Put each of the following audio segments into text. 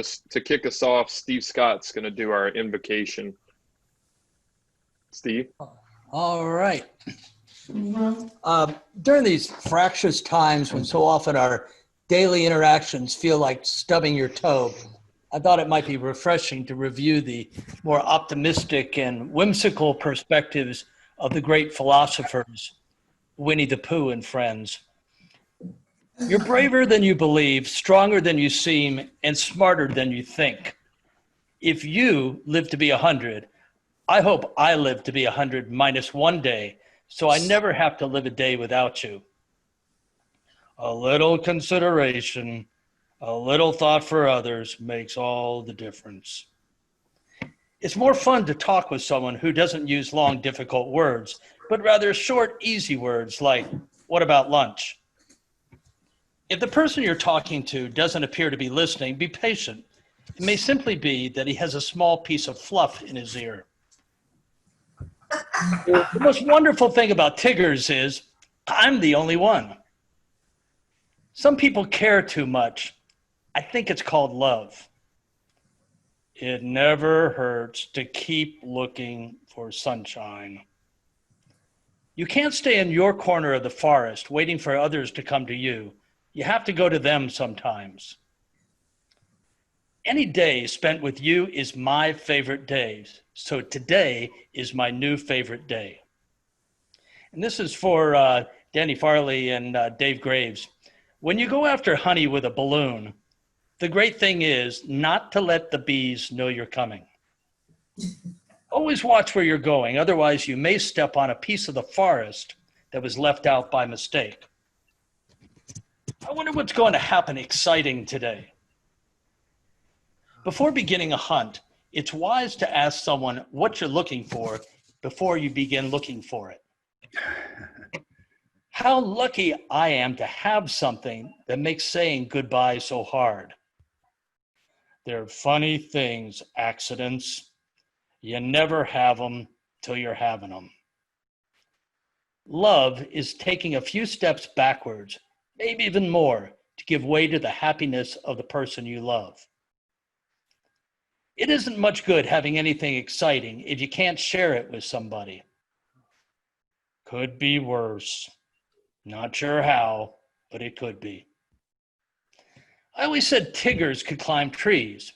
to kick us off, Steve Scott's going to do our invocation. Steve? All right. During these fractious times when so often our daily interactions feel like stubbing your toe, I thought it might be refreshing to review the more optimistic and whimsical perspectives of the great philosophers, Winnie the Pooh and friends. You're braver than you believe, stronger than you seem, and smarter than you think. If you live to be 100, I hope I live to be 100 minus 1 day, so I never have to live a day without you. A little consideration, a little thought for others makes all the difference. It's more fun to talk with someone who doesn't use long, difficult words, but rather short, easy words like, "What about lunch?" If the person you're talking to doesn't appear to be listening, be patient. It may simply be that he has a small piece of fluff in his ear. The most wonderful thing about Tiggers is I'm the only one. Some people care too much. I think it's called love. It never hurts to keep looking for sunshine. You can't stay in your corner of the forest waiting for others to come to you. You have to go to them sometimes. Any day spent with you is my favorite day. So today is my new favorite day. And this is for Danny Farley and Dave Graves. When you go after honey with a balloon, the great thing is not to let the bees know you're coming. Always watch where you're going. Otherwise, you may step on a piece of the forest that was left out by mistake. I wonder what's going to happen exciting today. Before beginning a hunt, it's wise to ask someone what you're looking for before you begin looking for it. How lucky I am to have something that makes saying goodbye so hard. They're funny things, accidents. You never have them till you're having them. Love is taking a few steps backwards, maybe even more, to give way to the happiness of the person you love. It isn't much good having anything exciting if you can't share it with somebody. Could be worse. Not sure how, but it could be. I always said Tiggers could climb trees.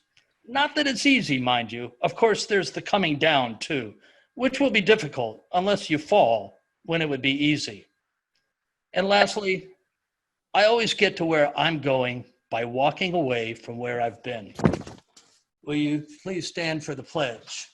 Not that it's easy, mind you. Of course, there's the coming down too, which will be difficult unless you fall when it would be easy. And lastly, I always get to where I'm going by walking away from where I've been. Will you please stand for the pledge?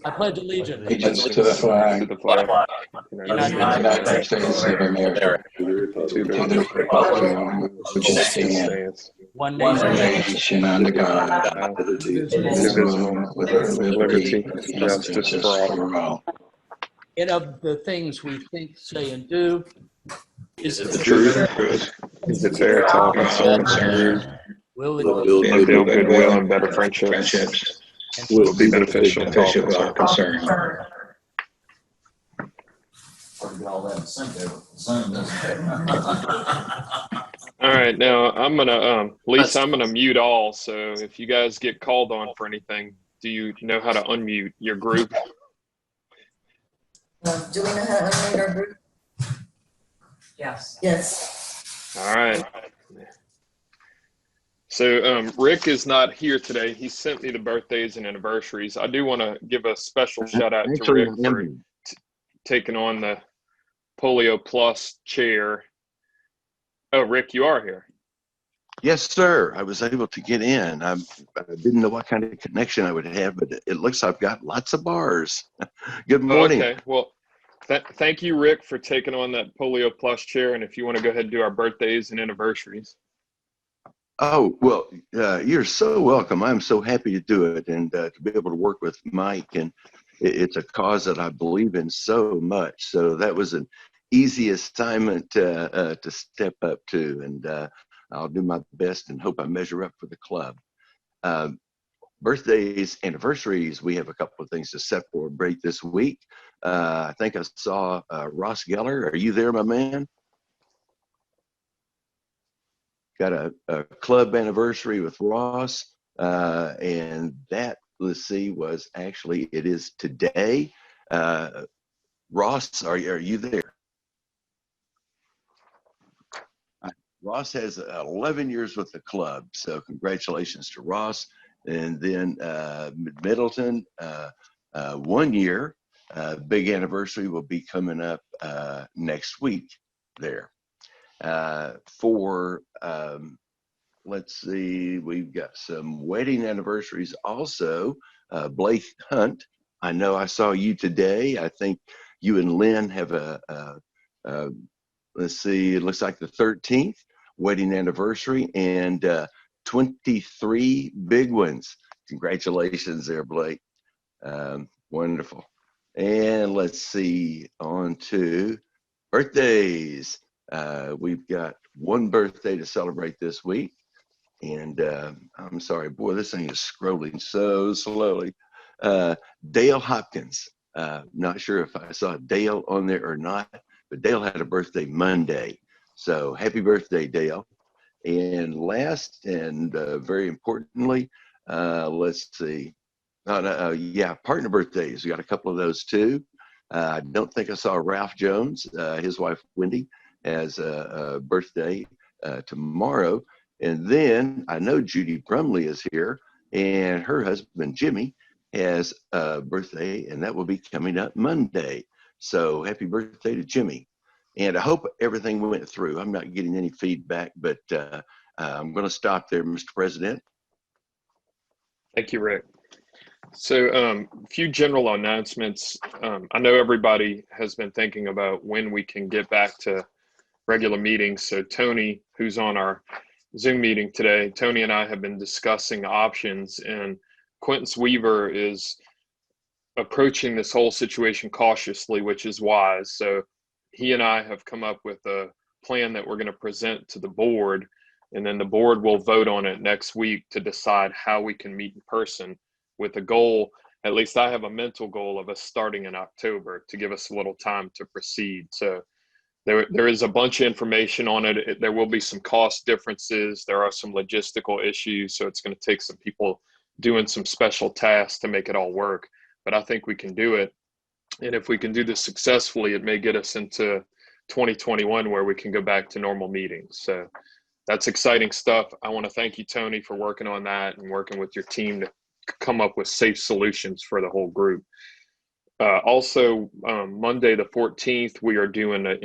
I pledge allegiance To the flag the flag of the United States of America, to the republic which stands one one nation, nation under God, indivisible, with liberty and justice for all. and of the things we think, say, and do, is it the truth. truth? Is it fair talk concerns? Will it Build goodwill and better friendships? Will be beneficial to all concerned. All right, now I'm gonna Lisa, I'm gonna mute all. So if you guys get called on for anything, do you know how to unmute your group? Do we know how to unmute our group? Yes. Yes. All right. So Rick is not here today. He sent me the birthdays and anniversaries. I do want to give a special shout out to Rick for taking on the Polio Plus chair. Oh, Rick, you are here. Yes, sir. I was able to get in. I didn't know what kind of connection I would have, but it looks I've got lots of bars. Good morning. Okay. Well, thank you, Rick, for taking on that Polio Plus chair. And if you want to go ahead and do our birthdays and anniversaries. Oh, well, you're so welcome. I'm so happy to do it and to be able to work with Mike. And it's a cause that I believe in so much. So that was an easy assignment to step up to. And I'll do my best and hope I measure up for the club. birthdays, anniversaries, we have a couple of things to celebrate this week. I think I saw Ross Geller. Are you there, my man? Got a club anniversary with Ross, and that, let's see, was actually, it is today. Ross, are you there? Ross has 11 years with the club, so congratulations to Ross. And then Middleton, 1 year. Big anniversary will be coming up next week there. Let's see, we've got some wedding anniversaries also. Blake Hunt, I know I saw you today. I think you and Lynn have let's see, it looks like the 13th wedding anniversary, and 23 big ones. Congratulations there, Blake. Wonderful. And let's see, on to birthdays. We've got one birthday to celebrate this week. And I'm sorry, boy, this thing is scrolling so slowly. Dale Hopkins. Not sure if I saw Dale on there or not, but Dale had a birthday Monday. So happy birthday, Dale. And last and very importantly, let's see. Yeah, partner birthdays. We got a couple of those too. I don't think I saw Ralph Jones. His wife, Wendy, has a birthday tomorrow. And then I know Judy Brumley is here, and her husband, Jimmy, has a birthday, and that will be coming up Monday. So happy birthday to Jimmy. And I hope everything went through. I'm not getting any feedback, but I'm going to stop there, Mr. President. Thank you, Rick. So a few general announcements. I know everybody has been thinking about when we can get back to regular meetings. So Tony, who's on our Zoom meeting today, Tony and I have been discussing options, and Quintus Weaver is approaching this whole situation cautiously, which is wise. So he and I have come up with a plan that we're going to present to the board, and then the board will vote on it next week to decide how we can meet in person, with a goal, at least I have a mental goal of us starting in October to give us a little time to proceed. So there is a bunch of information on it. There will be some cost differences. There are some logistical issues. So it's going to take some people doing some special tasks to make it all work. But I think we can do it. And if we can do this successfully, it may get us into 2021 where we can go back to normal meetings. So that's exciting stuff. I want to thank you, Tony, for working on that and working with your team to come up with safe solutions for the whole group. Also, Monday the 14th, we are doing an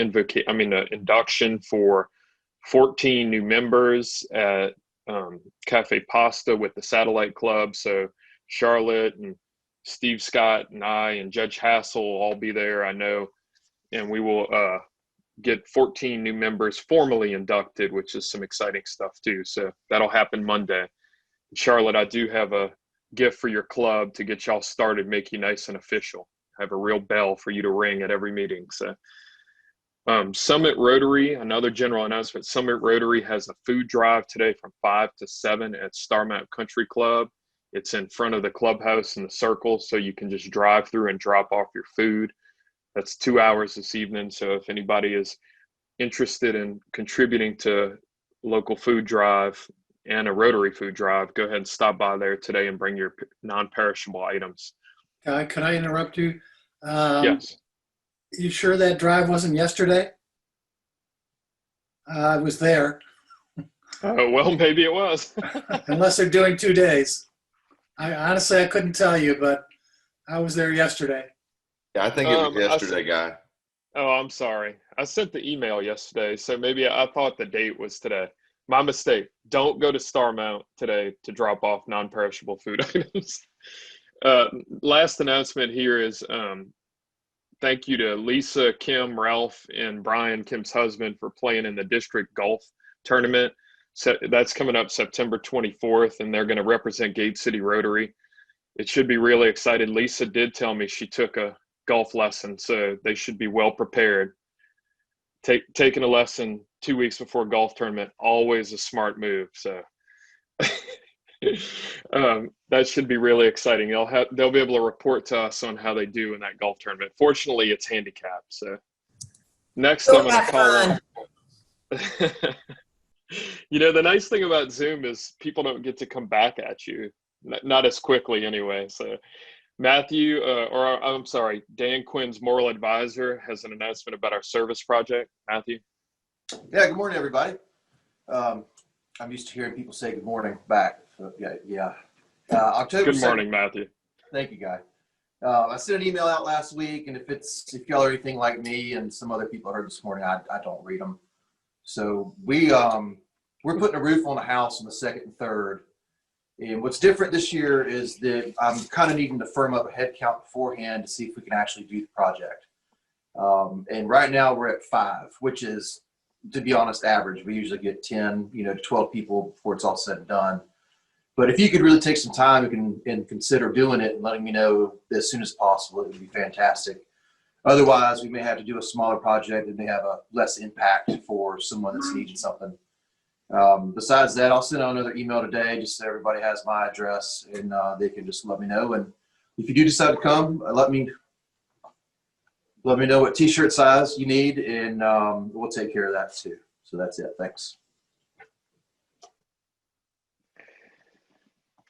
induction for 14 new members at Cafe Pasta with the Satellite Club. So Charlotte and Steve Scott and I and Judge Hassel will all be there, I know, and we will get 14 new members formally inducted, which is some exciting stuff too. So that'll happen Monday. Charlotte, I do have a gift for your club to get y'all started, make you nice and official. I have a real bell for you to ring at every meeting. So Summit Rotary, another general announcement. Summit Rotary has a food drive today from 5 to 7 at Starmount Country Club. It's in front of the clubhouse in the circle, so you can just drive through and drop off your food. That's 2 hours this evening. So if anybody is interested in contributing to local food drive and a Rotary food drive, go ahead and stop by there today and bring your non-perishable items. Could I interrupt you? Yes. You sure that drive wasn't yesterday? I was there. Well, maybe it was. Unless they're doing 2 days. Honestly, I couldn't tell you, but I was there yesterday. Yeah, I think it was yesterday, Guy. Oh, I'm sorry. I sent the email yesterday, so maybe I thought the date was today. My mistake. Don't go to Starmount today to drop off non-perishable food items. Last announcement here is thank you to Lisa, Kim, Ralph, and Brian, Kim's husband, for playing in the district golf tournament. So that's coming up September 24th, and they're going to represent Gate City Rotary. It should be really excited. Lisa did tell me she took a golf lesson, so they should be well prepared. Taking a lesson 2 weeks before golf tournament, always a smart move. So That should be really exciting. They'll be able to report to us on how they do in that golf tournament. Fortunately, it's handicapped. So next, I'm going to call on. The nice thing about Zoom is people don't get to come back at you, not as quickly anyway. So Matthew, I'm sorry, Dan Quinn's moral advisor has an announcement about our service project. Matthew. Yeah, good morning, everybody. I'm used to hearing people say good morning back. So, yeah. October good morning, 2nd, Matthew. Thank you, Guy. I sent an email out last week, and if y'all are anything like me and some other people heard this morning, I don't read them. So we're putting a roof on a house on the 2nd and 3rd. And what's different this year is that I'm kind of needing to firm up a head count beforehand to see if we can actually do the project. And right now we're at 5, which is, to be honest, average. We usually get 10, to 12 people before it's all said and done. But if you could really take some time and consider doing it and letting me know as soon as possible, it would be fantastic. Otherwise, we may have to do a smaller project that may have a less impact for someone that's needing something. Besides that, I'll send out another email today just so everybody has my address and they can just let me know. And if you do decide to come, let me know what t-shirt size you need, and we'll take care of that too. So that's it. Thanks.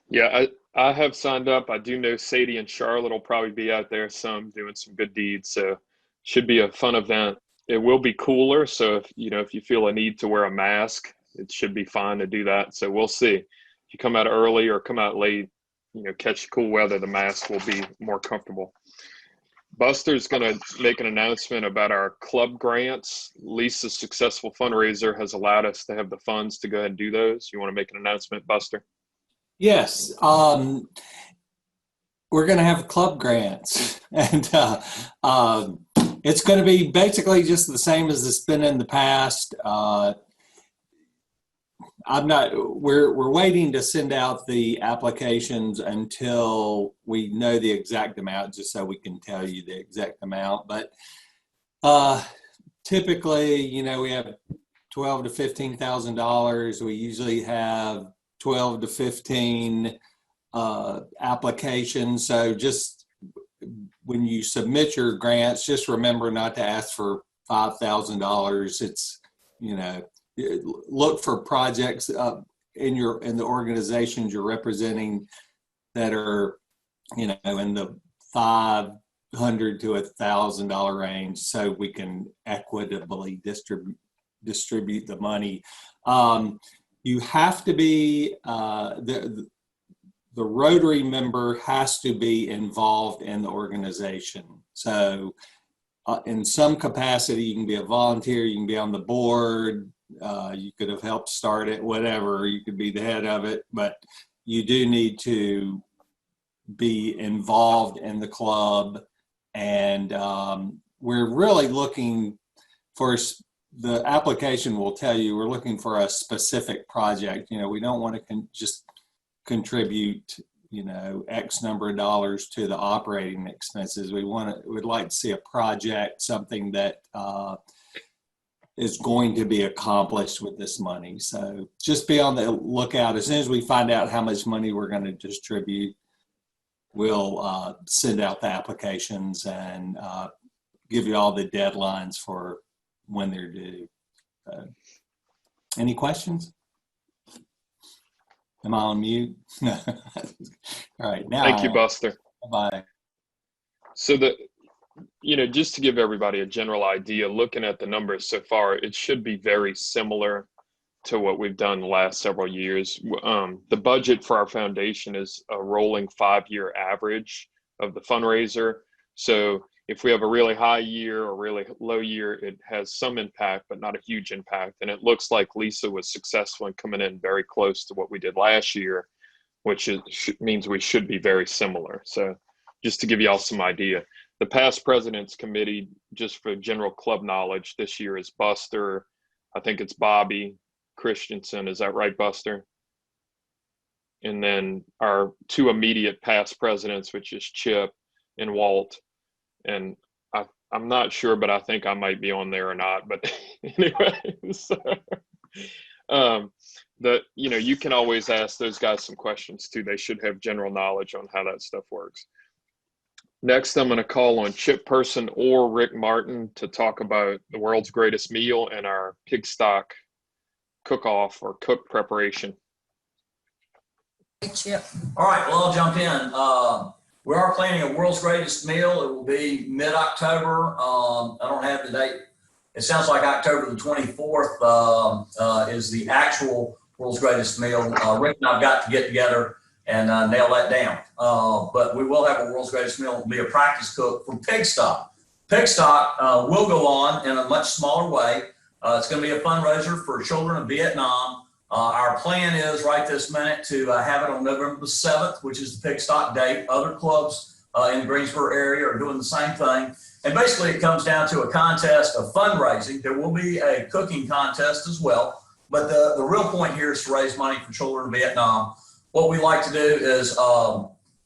Yeah, I have signed up. I do know Sadie and Charlotte will probably be out there some doing some good deeds. So should be a fun event. It will be cooler. So if you feel a need to wear a mask, it should be fine to do that. So we'll see. If you come out early or come out late, catch cool weather, the mask will be more comfortable. Buster's going to make an announcement about our club grants. Lisa's successful fundraiser has allowed us to have the funds to go ahead and do those. You want to make an announcement, Buster? Yes. We're going to have club grants, and it's going to be basically just the same as it's been in the past. We're waiting to send out the applications until we know the exact amount, just so we can tell you the exact amount. But typically, we have $12,000 to $15,000. We usually have 12 to 15 applications. So just when you submit your grants, just remember not to ask for $5,000. It's, look for projects in the organizations you're representing that are, in the $500 to $1,000 range, so we can equitably distribute the money. You have to be the Rotary member has to be involved in the organization. So in some capacity, you can be a volunteer, you can be on the board, you could have helped start it, whatever, you could be the head of it, but you do need to be involved in the club. And we're really looking for, the application will tell you, we're looking for a specific project. We don't want to just contribute, X number of dollars to the operating expenses. We'd like to see a project, something that is going to be accomplished with this money. So just be on the lookout. As soon as we find out how much money we're going to distribute, we'll send out the applications and give you all the deadlines for when they're due. Any questions? Am I on mute? All right. Now. Thank you, Buster. Bye. So just to give everybody a general idea, looking at the numbers so far, it should be very similar to what we've done the last several years. The budget for our foundation is a rolling 5-year average of the fundraiser. So if we have a really high year or really low year, it has some impact, but not a huge impact. And it looks like Lisa was successful in coming in very close to what we did last year, which means we should be very similar. So just to give you all some idea, the past president's committee, just for general club knowledge, this year is Buster. I think it's Bobby Christensen. Is that right, Buster? And then our 2 immediate past presidents, which is Chip and Walt. And I'm not sure, but I think I might be on there or not. But anyway, so, you can always ask those guys some questions too. They should have general knowledge on how that stuff works. Next, I'm going to call on Chip Person or Rick Martin to talk about the world's greatest meal and our pig stock cook-off or cook preparation. Chip. All right, well, I'll jump in. We are planning a world's greatest meal. It will be mid-October. I don't have the date. It sounds like October the 24th is the actual world's greatest meal. Rick and I've got to get together and nail that down. But we will have a world's greatest meal. It will be a practice cook from pig stock. Pig stock will go on in a much smaller way. It's going to be a fundraiser for children in Vietnam. Our plan is right this minute to have it on November the 7th, which is the pig stock date. Other clubs in the Greensboro area are doing the same thing. And basically it comes down to a contest of fundraising. There will be a cooking contest as well. But the real point here is to raise money for children in Vietnam. What we like to do is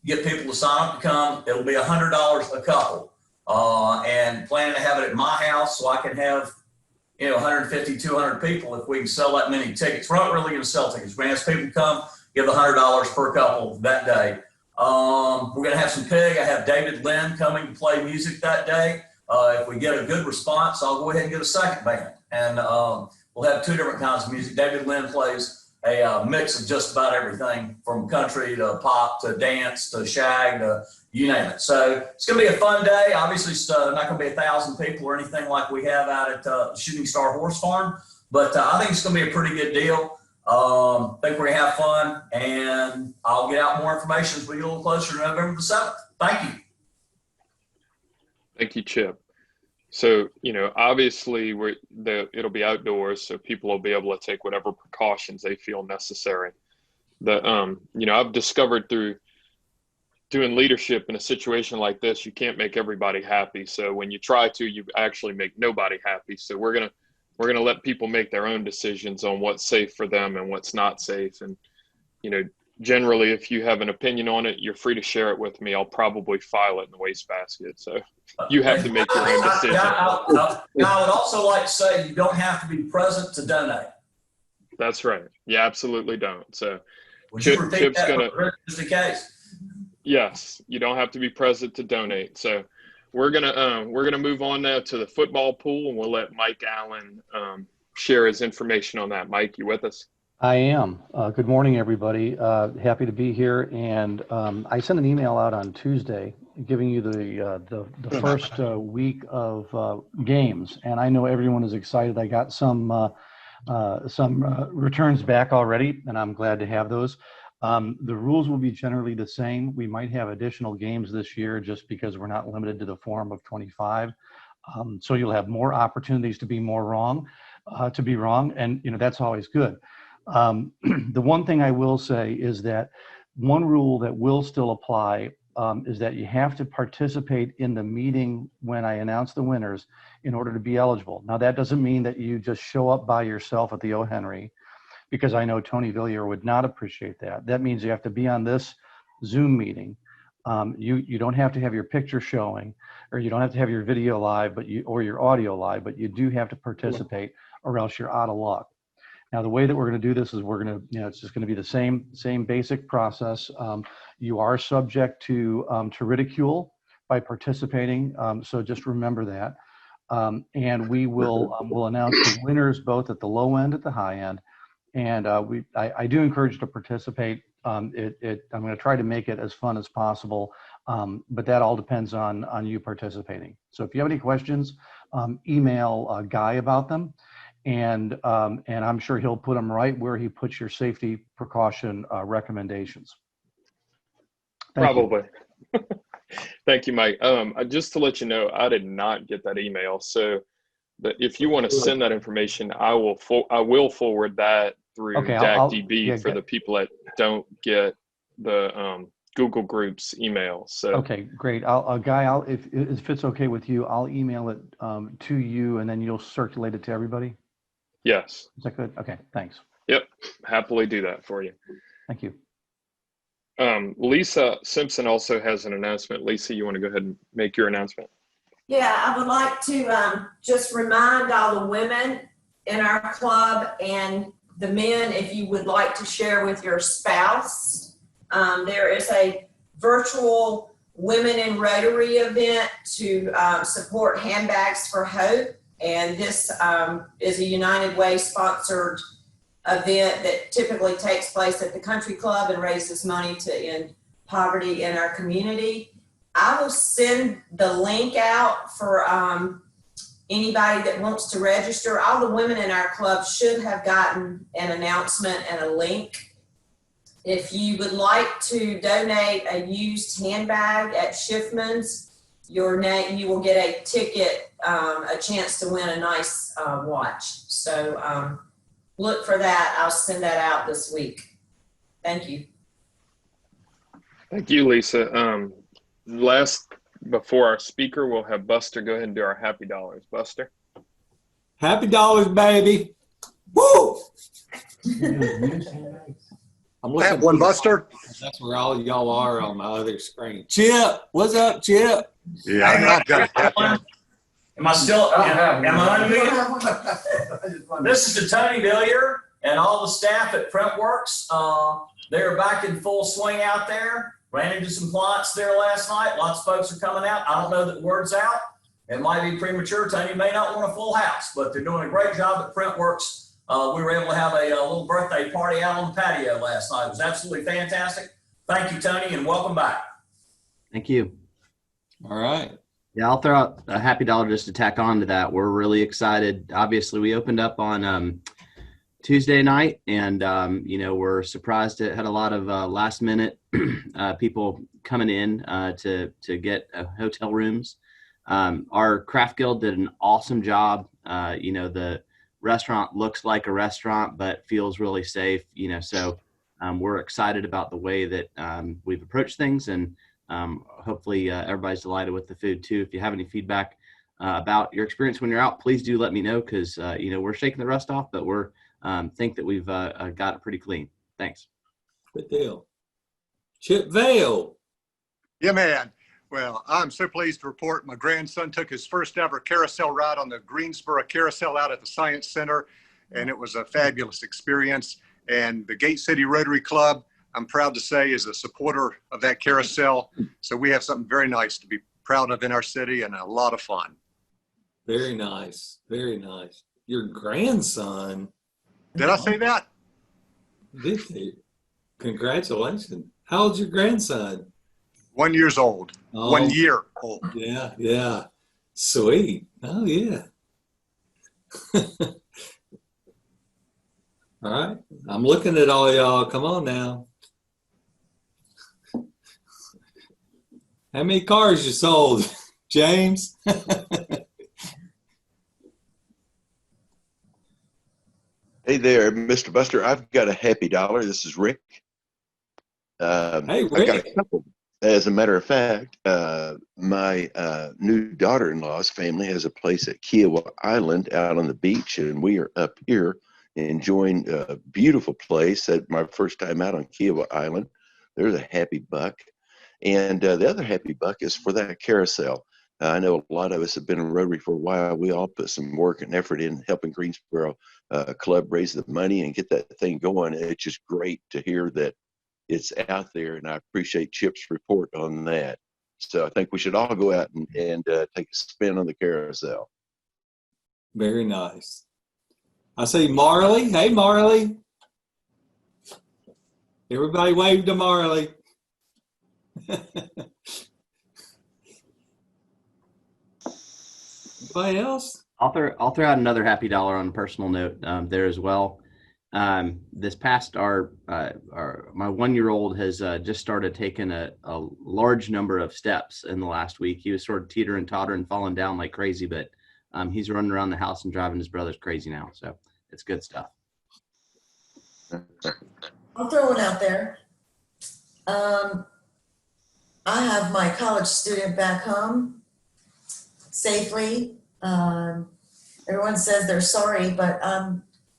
get people to sign up to come. It'll be $100 a couple. And planning to have it at my house so I can have 150, 200 people if we can sell that many tickets. We're not really going to sell tickets. We're going to ask people to come, give $100 per couple that day. We're going to have some pig. I have David Lynn coming to play music that day. If we get a good response, I'll go ahead and get a second band. And we'll have two different kinds of music. David Lynn plays a mix of just about everything from country to pop to dance to shag to you name it. So it's going to be a fun day. Obviously, it's not going to be 1,000 people or anything like we have out at Shooting Star Horse Farm, but I think it's going to be a pretty good deal. I think we're going to have fun, and I'll get out more information as we get a little closer to November the 7th. Thank you. Thank you, Chip. So, obviously it'll be outdoors, so people will be able to take whatever precautions they feel necessary. I've discovered through doing leadership in a situation like this, you can't make everybody happy. So when you try to, you actually make nobody happy. So we're gonna let people make their own decisions on what's safe for them and what's not safe. And generally, if you have an opinion on it, you're free to share it with me. I'll probably file it in the wastebasket. So you have to make your own decision. I would also like to say you don't have to be present to donate. That's right. You absolutely don't. So Would you repeat Chip's that gonna, just in case? Yes, you don't have to be present to donate. So we're gonna move on now to the football pool, and we'll let Mike Allen share his information on that. Mike, you with us? I am. Good morning, everybody. Happy to be here. And I sent an email out on Tuesday giving you the first week of games, and I know everyone is excited. I got some returns back already, and I'm glad to have those. The rules will be generally the same. We might have additional games this year just because we're not limited to the form of 25. So you'll have more opportunities to be wrong, and that's always good. The one thing I will say is that one rule that will still apply is that you have to participate in the meeting when I announce the winners in order to be eligible. Now, that doesn't mean that you just show up by yourself at the O. Henry, because I know Tony Villier would not appreciate that. That means you have to be on this Zoom meeting. You don't have to have your picture showing, or you don't have to have your video live, or your audio live, but you do have to participate, or else you're out of luck. Now, the way that we're going to do this is it's just going to be the same basic process. You are subject to ridicule by participating, so just remember that. And we will we'll announce the winners both at the low end, at the high end. And I do encourage you to participate. I'm going to try to make it as fun as possible, but that all depends on you participating. So if you have any questions, email Guy about them, and I'm sure he'll put them right where he puts your safety precaution recommendations. Probably. Thank you, Mike. Just to let you know, I did not get that email. So if you want to send that information, I will forward that through DACDB for the people that don't get the Google Groups email. So okay, great. Guy, if it's okay with you, I'll email it to you, and then you'll circulate it to everybody. Yes. Is that good? Okay, thanks. Yep, happily do that for you. Thank you. Lisa Simpson also has an announcement. Lisa, you want to go ahead and make your announcement? Yeah, I would like to just remind all the women in our club and the men, if you would like to share with your spouse, there is a virtual Women in Rotary event to support Handbags for Hope. And this is a United Way sponsored event that typically takes place at the country club and raises money to end poverty in our community. I will send the link out for anybody that wants to register. All the women in our club should have gotten an announcement and a link. If you would like to donate a used handbag at Schiffman's, you will get a ticket, a chance to win a nice watch. So look for that. I'll send that out this week. Thank you. Thank you, Lisa. Before our speaker, we'll have Buster go ahead and do our happy dollars. Buster. Happy dollars, baby. Woo! I'm looking one, Buster. That's where all y'all are on my other screen. Chip, what's up, Chip? Yeah, I've got it. Am I still? Am I unmuted? This is to Tony Villier and all the staff at Printworks. They're back in full swing out there. Ran into some clients there last night. Lots of folks are coming out. I don't know that the word's out. It might be premature. Tony may not want a full house, but they're doing a great job at Printworks. We were able to have a little birthday party out on the patio last night. It was absolutely fantastic. Thank you, Tony, and welcome back. Thank you. All right. Yeah, I'll throw out a happy dollar just to tack on to that. We're really excited. Obviously, we opened up on Tuesday night, and we're surprised it had a lot of last minute people coming in to get hotel rooms. Our craft guild did an awesome job. The restaurant looks like a restaurant but feels really safe, so we're excited about the way that we've approached things, and hopefully everybody's delighted with the food too. If you have any feedback about your experience when you're out, please do let me know, because we're shaking the rust off, but we're think that we've got it pretty clean. Thanks. Good deal. Chip Vale. Yeah, man. Well, I'm so pleased to report my grandson took his first ever carousel ride on the Greensboro Carousel out at the Science Center, and it was a fabulous experience. And the Gate City Rotary Club, I'm proud to say, is a supporter of that carousel. So we have something very nice to be proud of in our city, and a lot of fun. Very nice. Very nice. Your grandson. Did I say that? Did you? Congratulations. How old's your grandson? 1 year old. Oh, 1 year old. Yeah. Sweet. Oh, yeah. All right. I'm looking at all y'all. Come on now. How many cars you sold, James? Hey there, Mr. Buster. I've got a happy dollar. This is Rick. Hey, Rick. I got a couple. As a matter of fact, my new daughter-in-law's family has a place at Kiowa Island out on the beach, and we are up here enjoying a beautiful place. At my first time out on Kiowa Island, there's a happy buck. And the other happy buck is for that carousel. I know a lot of us have been in Rotary for a while. We all put some work and effort in helping Greensboro Club raise the money and get that thing going. It's just great to hear that it's out there, and I appreciate Chip's report on that. So I think we should all go out and take a spin on the carousel. Very nice. I see Marley. Hey, Marley. Everybody wave to Marley. Anybody else? I'll throw out another happy dollar on a personal note there as well. This past my 1 year old has just started taking a large number of steps in the last week. He was sort of teetering, tottering, falling down like crazy, but he's running around the house and driving his brothers crazy now. So it's good stuff. I'll throw one out there. I have my college student back home safely. Everyone says they're sorry, but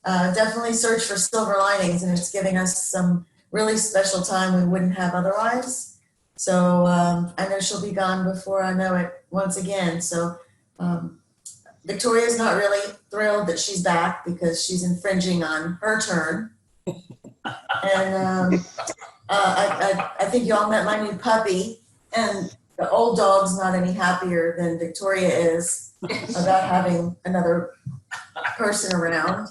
definitely search for silver linings, and it's giving us some really special time we wouldn't have otherwise. So I know she'll be gone before I know it once again. So Victoria's not really thrilled that she's back because she's infringing on her turn. And I think you all met my new puppy, and the old dog's not any happier than Victoria is about having another person around.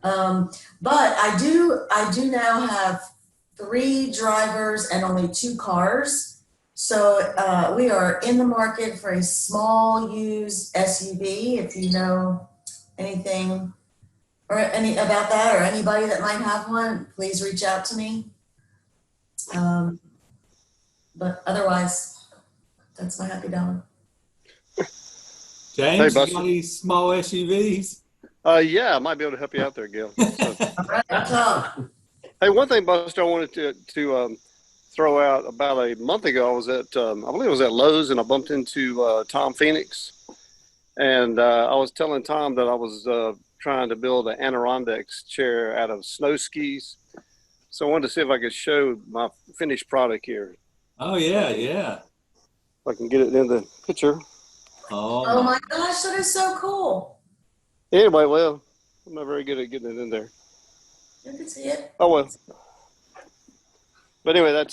But I do now have 3 drivers and only 2 cars. So we are in the market for a small used SUV. If you know anything or any about that, or anybody that might have one, please reach out to me. But otherwise, that's my happy dollar. James, you got any small SUVs? Yeah, I might be able to help you out there, Gail. So. All right, what's up? Hey, one thing, Buster, I wanted to throw out. About a month ago, I was at, I believe it was at Lowe's, and I bumped into Tom Phoenix. And I was telling Tom that I was trying to build an Adirondacks chair out of snow skis. So I wanted to see if I could show my finished product here. Oh, yeah, yeah. If I can get it in the picture. Oh my gosh, that is so cool. Anyway, well, I'm not very good at getting it in there. You can see it. Oh, well. But anyway,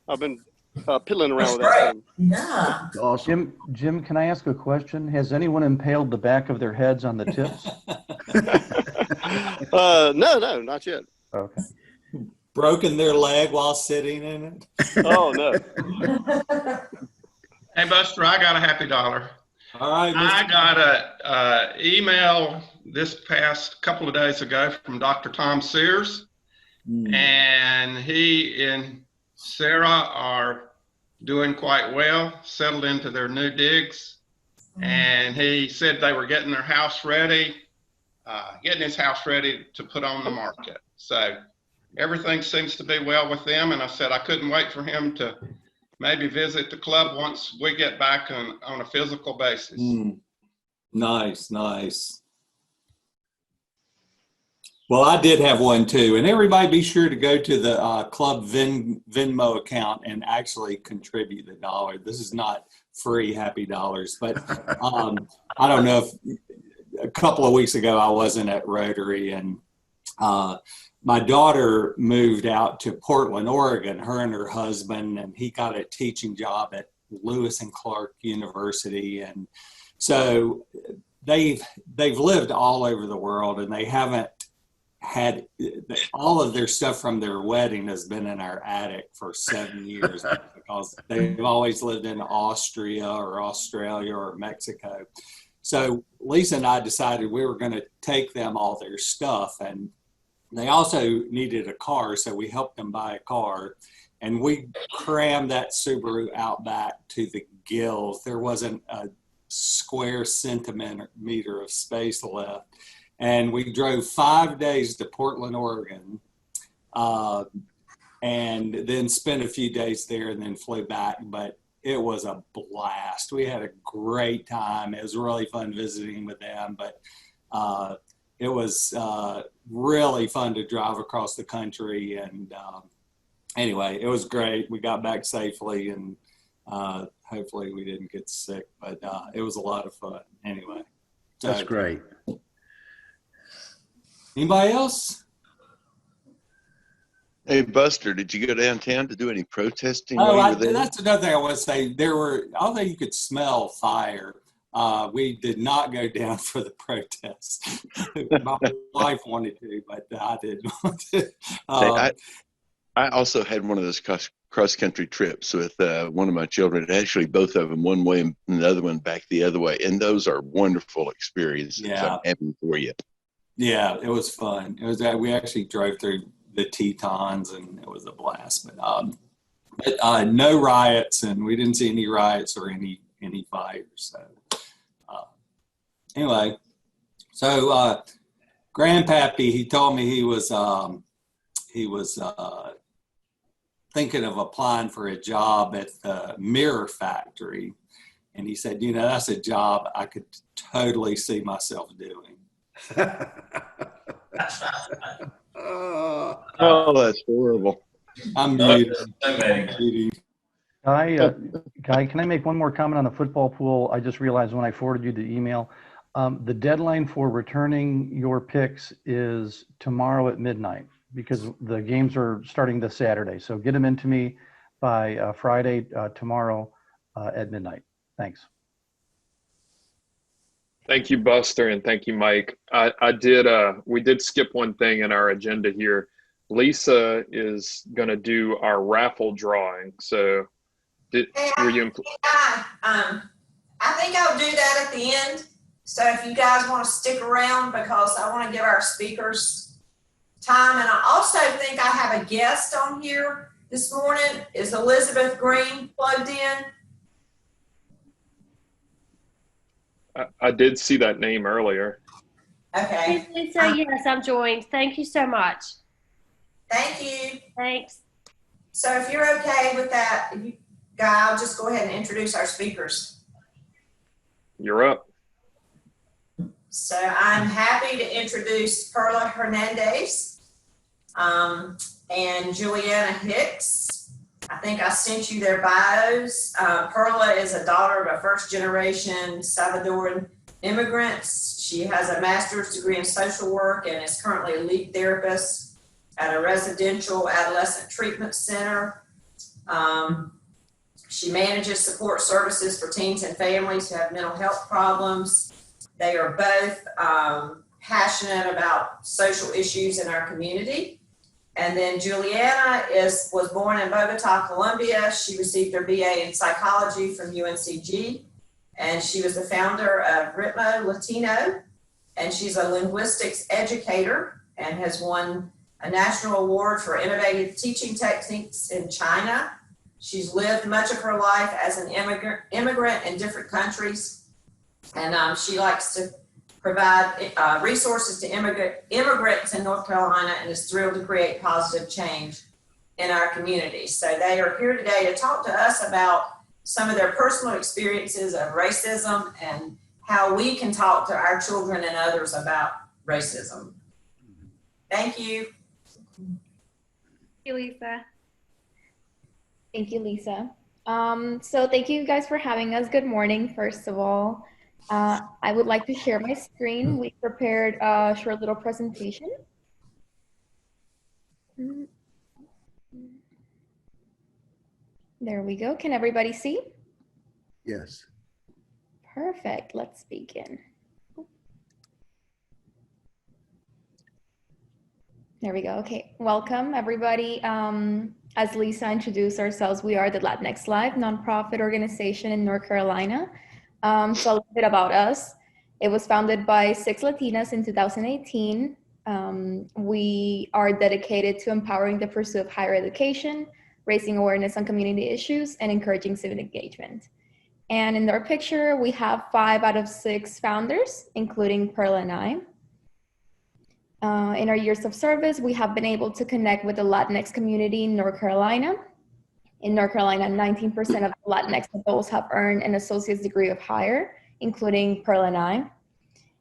I've been piddling around with that. Yeah. Awesome. Jim, can I ask a question? Has anyone impaled the back of their heads on the tips? No, not yet. Okay. Broken their leg while sitting in it? Oh, no. Hey, Buster, I got a happy dollar. All right. I got a email this past couple of days ago from Dr. Tom Sears, and he and Sarah are doing quite well, settled into their new digs, and he said they were getting their house ready, getting his house ready to put on the market. So everything seems to be well with them, and I said I couldn't wait for him to maybe visit the club once we get back on a physical basis. Nice, nice. Well, I did have one too, and everybody be sure to go to the club Venmo account and actually contribute the dollar. This is not free happy dollars, but I don't know if a couple of weeks ago I wasn't at Rotary, and my daughter moved out to Portland, Oregon, her and her husband, and he got a teaching job at Lewis and Clark University. And so they've lived all over the world, and they haven't had all of their stuff from their wedding has been in our attic for 7 years because they've always lived in Austria or Australia or Mexico. So Lisa and I decided we were going to take them all their stuff, and they also needed a car, so we helped them buy a car, and we crammed that Subaru Outback to the gills. There wasn't a square centimeter of space left, and we drove 5 days to Portland, Oregon, and then spent a few days there and then flew back, but it was a blast. We had a great time. It was really fun visiting with them, but it was really fun to drive across the country. And anyway, it was great. We got back safely, and hopefully we didn't get sick, but it was a lot of fun anyway. So, that's great. Anybody else? Hey, Buster, did you go downtown to do any protesting? That's another thing I want to say. Although you could smell fire, we did not go down for the protests. My wife wanted to, but I didn't want to. I also had one of those cross-country trips with one of my children. Actually, both of them, one way and the other one back the other way. And those are wonderful experiences. Yeah. I'm happy for you. Yeah, it was fun. It was we actually drove through the Tetons, and it was a blast. But no riots, and we didn't see any riots or any fires. So anyway, so Grandpappy, he told me he was thinking of applying for a job at the mirror factory, and he said, that's a job I could totally see myself doing. Oh, that's horrible. I'm muted. Guy, can I make one more comment on the football pool? I just realized when I forwarded you the email, The deadline for returning your picks is tomorrow at midnight because the games are starting this Saturday. So get them into me by Friday, tomorrow at midnight. Thanks. Thank you, Buster, and thank you, Mike. We did skip one thing in our agenda here. Lisa is going to do our raffle drawing. So were you? I think I'll do that at the end. So if you guys want to stick around, because I want to give our speakers time. And I also think I have a guest on here this morning. Is Elizabeth Green plugged in? I did see that name earlier. Okay. Lisa, yes, I'm joined. Thank you so much. Thank you. Thanks. So if you're okay with that, Guy, I'll just go ahead and introduce our speakers. You're up. So I'm happy to introduce Perla Hernandez and Juliana Hicks. I think I sent you their bios. Perla is a daughter of a first-generation Salvadoran immigrants. She has a master's degree in social work and is currently a lead therapist at a residential adolescent treatment center. She manages support services for teens and families who have mental health problems. They are both passionate about social issues in our community. And then Juliana was born in Bogota, Colombia. She received her BA in psychology from UNCG. And she was the founder of Ritmo Latino. And she's a linguistics educator and has won a national award for innovative teaching techniques in China. She's lived much of her life as an immigrant in different countries. And she likes to provide resources to immigrants in North Carolina and is thrilled to create positive change in our community. So they are here today to talk to us about some of their personal experiences of racism and how we can talk to our children and others about racism. Thank you. Thank you, Lisa. Thank you, Lisa. So thank you guys for having us. Good morning, first of all. I would like to share my screen. We prepared a short little presentation. There we go. Can everybody see? Yes. Perfect. Let's begin. There we go. Okay. Welcome, everybody. As Lisa introduced ourselves, we are the Latinx Live nonprofit organization in North Carolina. So a little bit about us. It was founded by 6 Latinas in 2018. We are dedicated to empowering the pursuit of higher education, raising awareness on community issues, and encouraging civic engagement. And in our picture, we have 5 out of 6 founders, including Perla and I. In our years of service, we have been able to connect with the Latinx community in North Carolina. In North Carolina, 19% of Latinx adults have earned an associate's degree or higher, including Perla and I.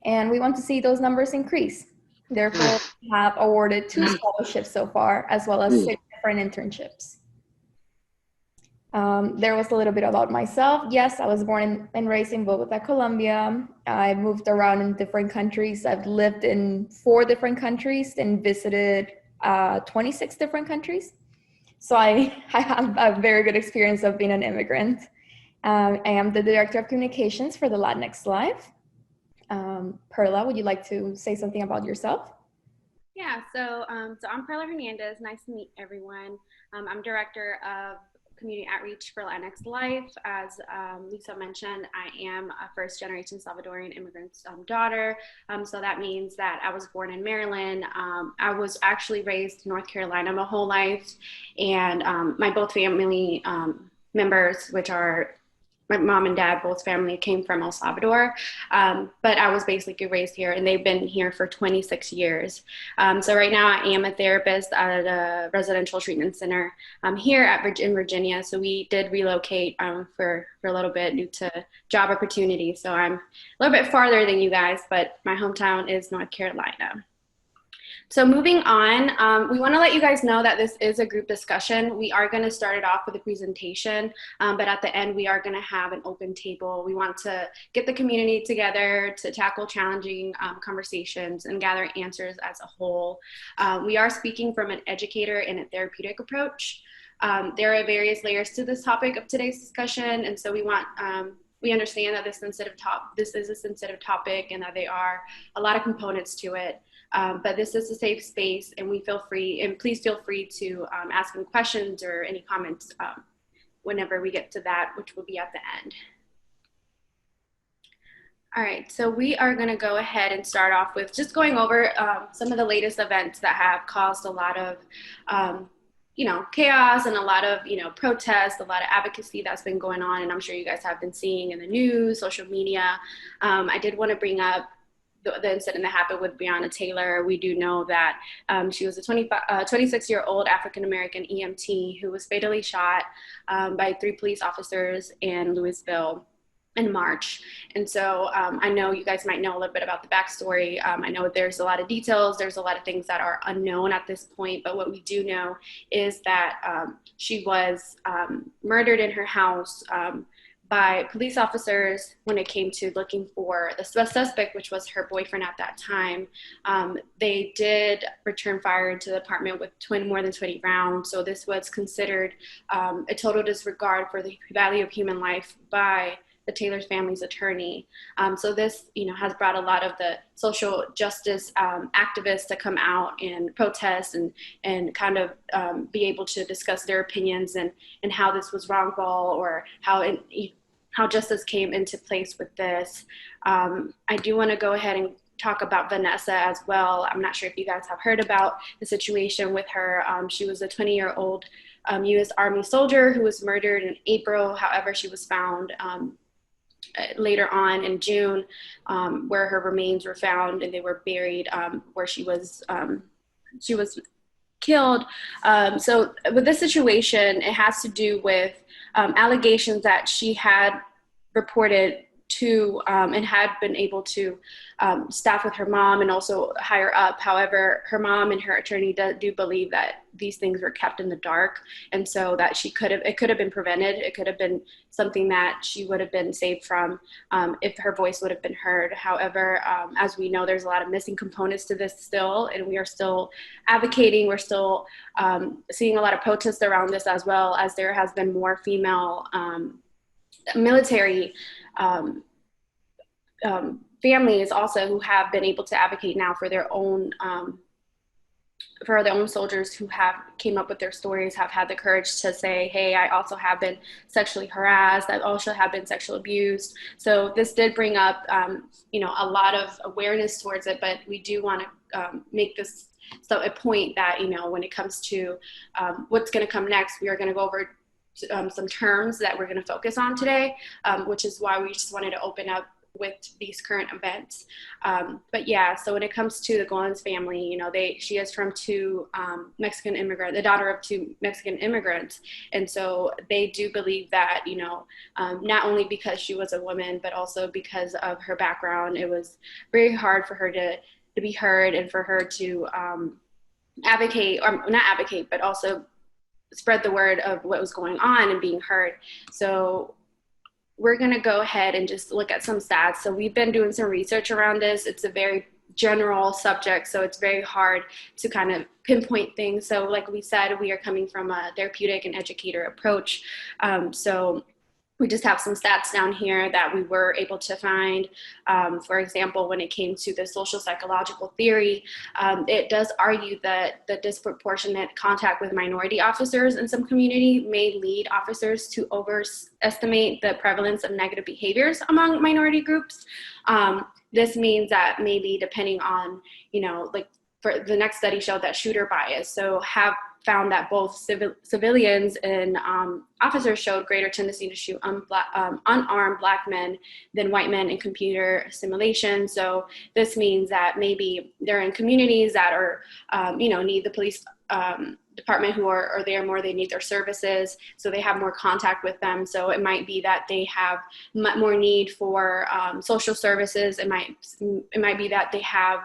And we want to see those numbers increase. Therefore, we have awarded 2 scholarships so far, as well as 6 different internships. There was a little bit about myself. Yes, I was born and raised in Bogota, Colombia. I moved around in different countries. I've lived in 4 different countries and visited 26 different countries. So I have a very good experience of being an immigrant. I am the Director of Communications for the Latinx Live. Perla, would you like to say something about yourself? Yeah, so I'm Perla Hernandez. Nice to meet everyone. I'm Director of Community Outreach for Latinx Life. As Lisa mentioned, I am a first-generation Salvadorian immigrant's daughter. So that means that I was born in Maryland. I was actually raised in North Carolina my whole life. And my both family members, which are my mom and dad, both family came from El Salvador, but I was basically raised here, and they've been here for 26 years. So right now I am a therapist at a residential treatment center here in Virginia. So we did relocate for a little bit due to job opportunities. So I'm a little bit farther than you guys, but my hometown is North Carolina. So moving on, we want to let you guys know that this is a group discussion. We are going to start it off with a presentation, but at the end we are going to have an open table. We want to get the community together to tackle challenging conversations and gather answers as a whole. We are speaking from an educator and a therapeutic approach. There are various layers to this topic of today's discussion, and so we understand that this is a sensitive topic and that there are a lot of components to it. But this is a safe space, and please feel free to ask any questions or any comments whenever we get to that, which will be at the end. All right, so we are going to go ahead and start off with just going over some of the latest events that have caused a lot of chaos and a lot of, protests, a lot of advocacy that's been going on. And I'm sure you guys have been seeing in the news, social media. I did want to bring up the incident that happened with Breonna Taylor. We do know that she was a 26-year-old African-American EMT who was fatally shot by 3 police officers in Louisville in March. And so I know you guys might know a little bit about the backstory. I know there's a lot of details. There's a lot of things that are unknown at this point, but what we do know is that she was murdered in her house by police officers when it came to looking for the suspect, which was her boyfriend at that time. They did return fire into the apartment with more than 20 rounds. So this was considered a total disregard for the value of human life by the Taylor's family's attorney. So this, has brought a lot of the social justice activists to come out and protest and kind of be able to discuss their opinions and how this was wrongful or how justice came into place with this. I do want to go ahead and talk about Vanessa as well. I'm not sure if you guys have heard about the situation with her. She was a 20-year-old U.S. Army soldier who was murdered in April. However, she was found later on in June, where her remains were found, and they were buried where she was killed. So with this situation, it has to do with allegations that she had reported to and had been able to staff with her mom and also higher up. However, her mom and her attorney do believe that these things were kept in the dark, and so that it could have been prevented. It could have been something that she would have been saved from if her voice would have been heard. However, as we know, there's a lot of missing components to this still, and we are still advocating. We're still seeing a lot of protests around this, as well as there has been more female military families also who have been able to advocate now for their own soldiers who have came up with their stories, have had the courage to say, hey, I also have been sexually harassed, I also have been sexually abused. So this did bring up a lot of awareness towards it, but we do want to make this a point that when it comes to what's going to come next, we are going to go over some terms that we're going to focus on today, which is why we just wanted to open up with these current events. But yeah, so when it comes to the Goins family, she is from the daughter of 2 Mexican immigrants. And so they do believe that, not only because she was a woman, but also because of her background, it was very hard for her to be heard and for her to advocate, or not advocate, but also spread the word of what was going on and being heard. So we're going to go ahead and just look at some stats. So we've been doing some research around this. It's a very general subject, so it's very hard to kind of pinpoint things. So like we said, we are coming from a therapeutic and educator approach. So we just have some stats down here that we were able to find. For example, when it came to the social psychological theory, it does argue that the disproportionate contact with minority officers in some community may lead officers to overestimate the prevalence of negative behaviors among minority groups. This means that maybe depending on, for the next study showed that shooter bias. So have found that both civilians and officers showed greater tendency to shoot unarmed Black men than white men in computer simulation. So this means that maybe they're in communities that are, need the police department who are there more, they need their services, so they have more contact with them. So it might be that they have more need for social services. It might be that they have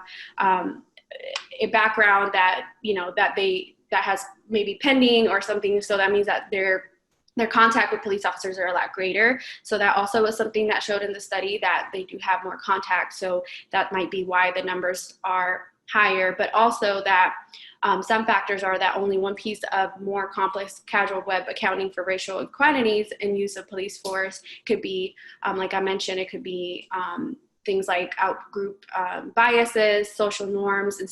a background that, that has maybe pending or something. So that means that their contact with police officers are a lot greater. So that also was something that showed in the study, that they do have more contact. So that might be why the numbers are higher, but also that some factors are that only one piece of more complex causal web accounting for racial inequalities and use of police force could be, like I mentioned, it could be things like outgroup biases, social norms, and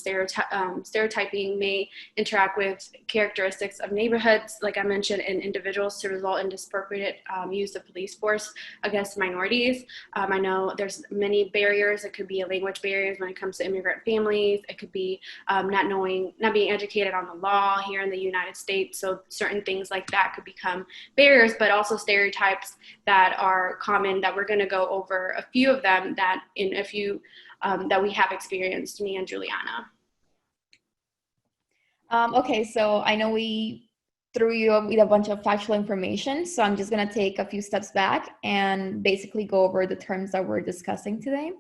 stereotyping may interact with characteristics of neighborhoods, like I mentioned, and individuals to result in disproportionate use of police force against minorities. I know there's many barriers. It could be language barriers when it comes to immigrant families. It could be not being educated on the law here in the United States. So certain things like that could become barriers, but also stereotypes that are common, that we're going to go over a few of them that in a few that we have experienced, me and Juliana. Okay, so I know we threw you with a bunch of factual information, so I'm just going to take a few steps back and basically go over the terms that we're discussing today.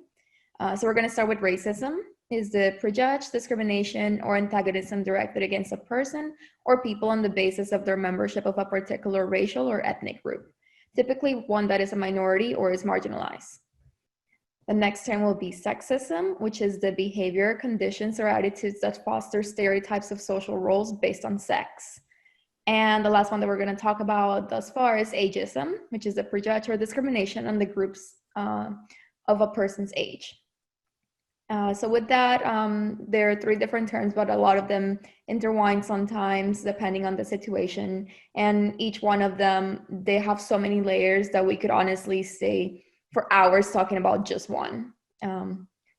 So we're going to start with racism. Is the prejudge, discrimination, or antagonism directed against a person or people on the basis of their membership of a particular racial or ethnic group, typically one that is a minority or is marginalized. The next term will be sexism, which is the behavior, conditions, or attitudes that foster stereotypes of social roles based on sex. And the last one that we're going to talk about thus far is ageism, which is the prejudge or discrimination on the groups of a person's age. So with that, there are 3 different terms, but a lot of them intertwine sometimes depending on the situation. And each one of them, they have so many layers that we could honestly stay for hours talking about just one.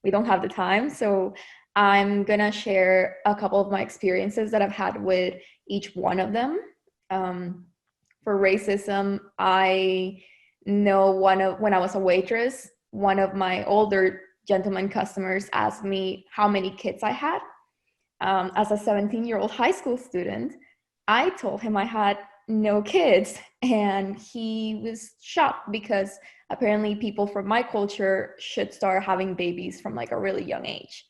We don't have the time, so I'm gonna share a couple of my experiences that I've had with each one of them. For racism, I know when I was a waitress, one of my older gentleman customers asked me how many kids I had. As a 17-year-old high school student, I told him I had no kids, and he was shocked because apparently people from my culture should start having babies from like a really young age.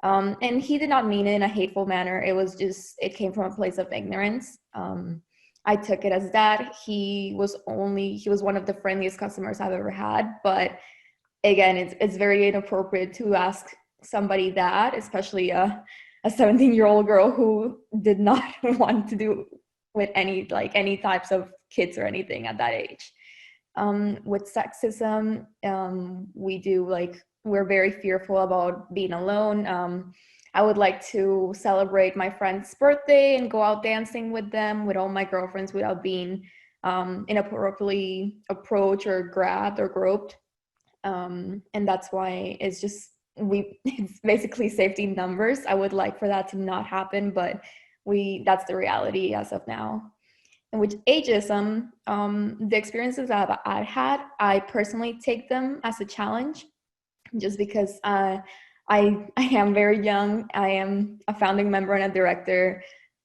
And he did not mean it in a hateful manner. It came from a place of ignorance. I took it as that. He was one of the friendliest customers I've ever had, but again, it's very inappropriate to ask somebody that, especially a 17-year-old girl who did not want to do with any types of kids or anything at that age. With sexism, we're very fearful about being alone. I would like to celebrate my friend's birthday and go out dancing with them, with all my girlfriends, without being inappropriately approached or grabbed or groped. And that's why it's basically safety numbers. I would like for that to not happen, but that's the reality as of now. And with ageism, the experiences that I've had, I personally take them as a challenge, just because I am very young. I am a founding member and a director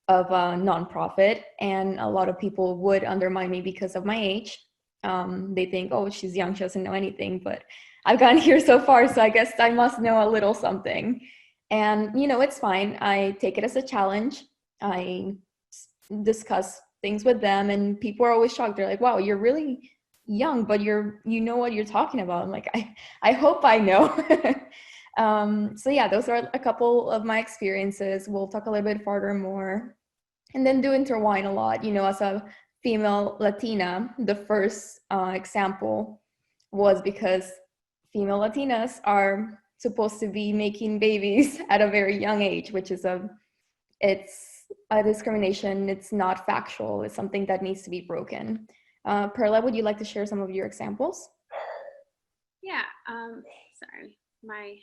of a nonprofit, and a lot of people would undermine me because of my age. They think, oh, she's young, she doesn't know anything, but I've gotten here so far, so I guess I must know a little something. And, it's fine. I take it as a challenge. I discuss things with them, and people are always shocked. They're like, wow, you're really young, but you know what you're talking about. I'm like, I hope I know. So yeah, those are a couple of my experiences. We'll talk a little bit further more, and then do intertwine a lot. As a female Latina, the first example was because female Latinas are supposed to be making babies at a very young age, which is it's a discrimination. It's not factual. It's something that needs to be broken. Perla, would you like to share some of your examples? Yeah, sorry. My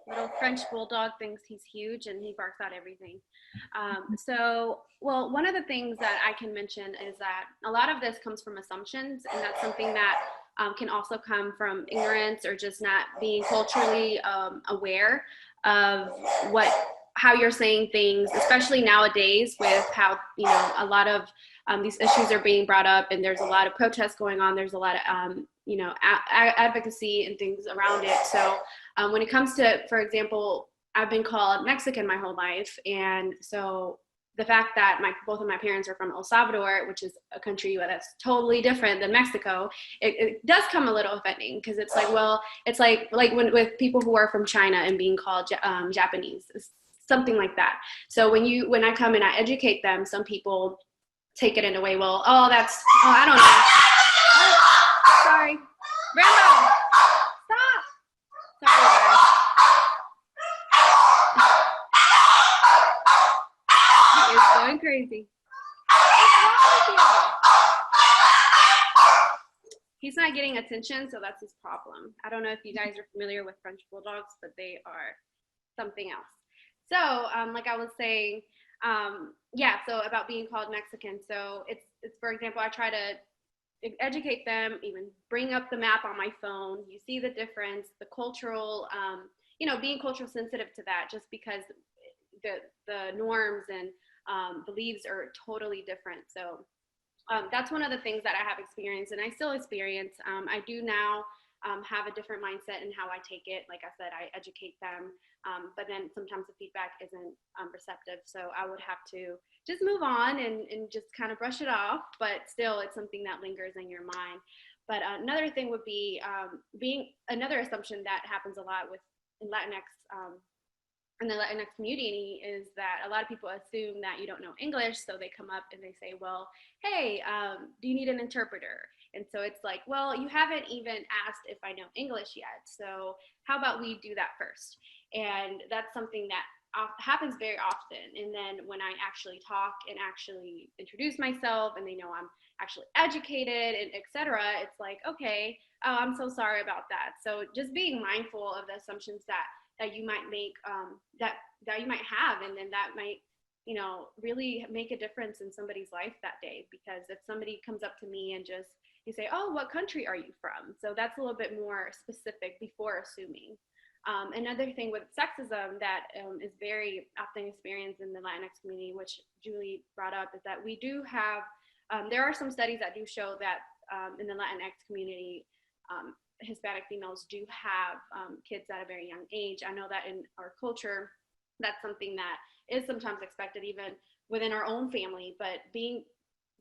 little French bulldog thinks he's huge and he barks at everything. One of the things that I can mention is that a lot of this comes from assumptions, and that's something that can also come from ignorance or just not being culturally aware of how you're saying things, especially nowadays with how, a lot of these issues are being brought up, and there's a lot of protests going on. There's a lot of, advocacy and things around it. So when it comes to, for example, I've been called Mexican my whole life. And so the fact that both of my parents are from El Salvador, which is a country that's totally different than Mexico, it does come a little offending, because it's like, well, it's like when with people who are from China and being called Japanese, something like that. So when I come and I educate them, some people take it in a way, well, I don't know. Sorry. Rambo, stop. Sorry, guys. He is going crazy. What's wrong with you? He's not getting attention, so that's his problem. I don't know if you guys are familiar with French bulldogs, but they are something else. So, like I was saying, so about being called Mexican. So it's for example, I try to educate them, even bring up the map on my phone. You see the difference, the cultural, being cultural sensitive to that, just because the norms and beliefs are totally different. So that's one of the things that I have experienced, and I still experience. I do now have a different mindset in how I take it. Like I said, I educate them, but then sometimes the feedback isn't receptive. So I would have to just move on and just kind of brush it off, but still it's something that lingers in your mind. But another thing would be another assumption that happens a lot in Latinx, in the Latinx community, is that a lot of people assume that you don't know English, so they come up and they say, well, hey, do you need an interpreter? And so it's like, well, you haven't even asked if I know English yet, so how about we do that first? And that's something that happens very often. And then when I actually talk and actually introduce myself, and they know I'm actually educated and etc., it's like, okay, I'm so sorry about that. So just being mindful of the assumptions that you might make, that you might have, and then that might, really make a difference in somebody's life that day. Because if somebody comes up to me and just, you say, oh, what country are you from? So that's a little bit more specific before assuming. Another thing with sexism that is very often experienced in the Latinx community, which Julie brought up, is that we do have, there are some studies that do show that in the Latinx community, Hispanic females do have kids at a very young age. I know that in our culture, that's something that is sometimes expected even within our own family, but being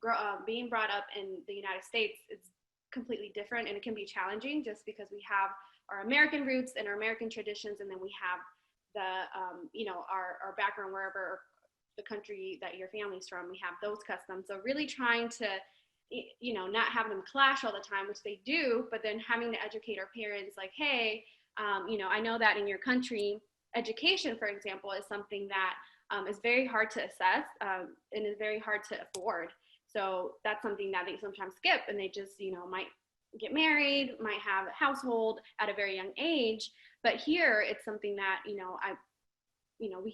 brought up in the United States is completely different, and it can be challenging just because we have our American roots and our American traditions, and then we have the, our background wherever the country that your family's from, we have those customs. So really trying to, not have them clash all the time, which they do, but then having to educate our parents like, hey, I know that in your country, education, for example, is something that is very hard to assess and is very hard to afford. So that's something that they sometimes skip, and they just, might get married, might have a household at a very young age. But here it's something that, we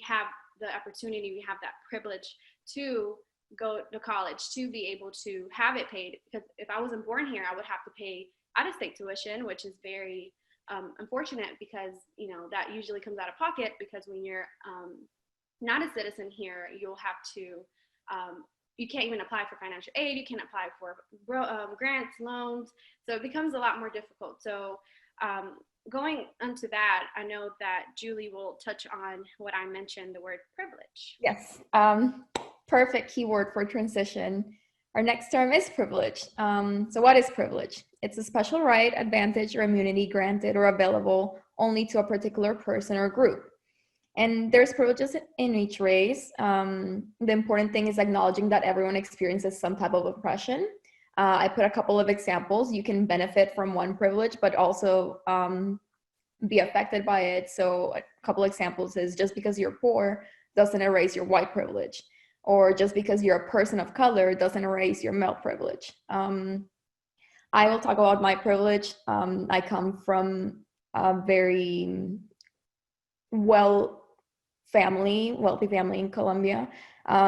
have the opportunity, we have that privilege to go to college, to be able to have it paid. Because if I wasn't born here, I would have to pay out-of-state tuition, which is very unfortunate, because, that usually comes out of pocket, because when you're not a citizen here, you'll have to, you can't even apply for financial aid, you can't apply for grants, loans, so it becomes a lot more difficult. So going into that, I know that Julie will touch on what I mentioned, the word privilege. Yes, perfect keyword for transition. Our next term is privilege. So what is privilege? It's a special right, advantage, or immunity granted or available only to a particular person or group. And there's privileges in each race. The important thing is acknowledging that everyone experiences some type of oppression. I put a couple of examples. You can benefit from one privilege, but also be affected by it. So a couple examples is, just because you're poor doesn't erase your white privilege, or just because you're a person of color doesn't erase your male privilege. I will talk about my privilege. I come from a very wealthy family in Colombia.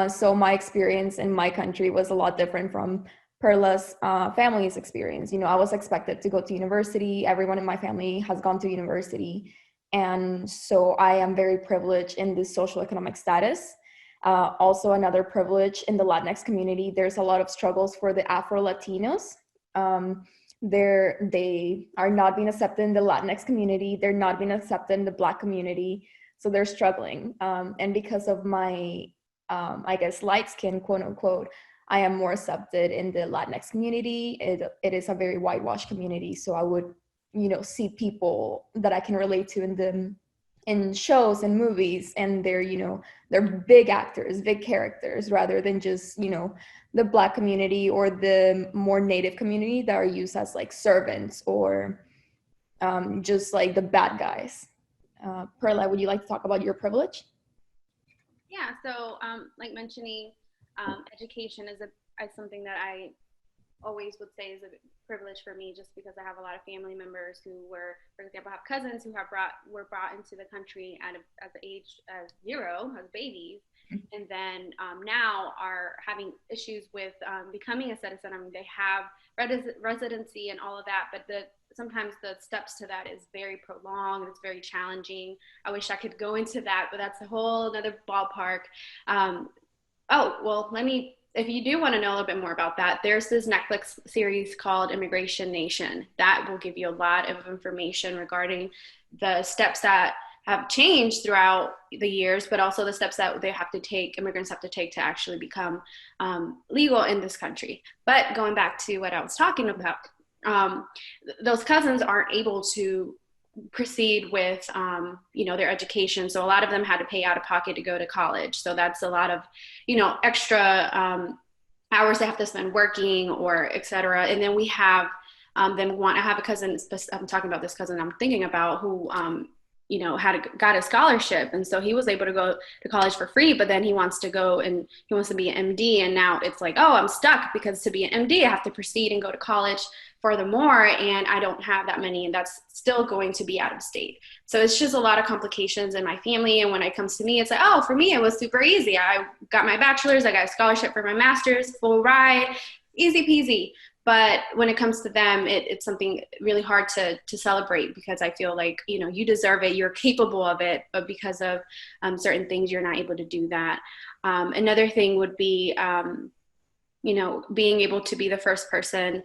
So my experience in my country was a lot different from Perla's family's experience. I was expected to go to university. Everyone in my family has gone to university. And so I am very privileged in this social economic status. Also another privilege in the Latinx community, there's a lot of struggles for the Afro-Latinos. They are not being accepted in the Latinx community. They're not being accepted in the Black community. So they're struggling. And because of my, I guess, light skin, quote unquote, I am more accepted in the Latinx community. It is a very whitewashed community. So I would, see people that I can relate to in shows and movies, and they're big actors, big characters, rather than just, the Black community or the more Native community that are used as like servants or just like the bad guys. Perla, would you like to talk about your privilege? Yeah, so like mentioning education is something that I always would say is a privilege for me, just because I have a lot of family members who were, for example, have cousins who were brought into the country at the age of 0 as babies, and then now are having issues with becoming a citizen. I mean, they have residency and all of that, but sometimes the steps to that is very prolonged. It's very challenging. I wish I could go into that, but that's a whole other ballpark. If you do want to know a little bit more about that, there's this Netflix series called Immigration Nation that will give you a lot of information regarding the steps that have changed throughout the years, but also the steps that immigrants have to take to actually become legal in this country. But going back to what I was talking about, those cousins aren't able to proceed with their education, so a lot of them had to pay out of pocket to go to college. So that's a lot of extra hours they have to spend working, or etc. And then we have I have a cousin, I'm talking about this cousin I'm thinking about, who got a scholarship, and so he was able to go to college for free, but then he wants to be an MD, and now it's like, oh, I'm stuck, because to be an MD I have to proceed and go to college furthermore, and I don't have that money, and that's still going to be out of state. So it's just a lot of complications in my family, and when it comes to me, it's like, oh, for me it was super easy. I got my bachelor's, I got a scholarship for my master's, full ride, easy peasy. But when it comes to them, it's something really hard to celebrate, because I feel like, you deserve it, you're capable of it, but because of certain things, you're not able to do that. Another thing would be, being able to be the first person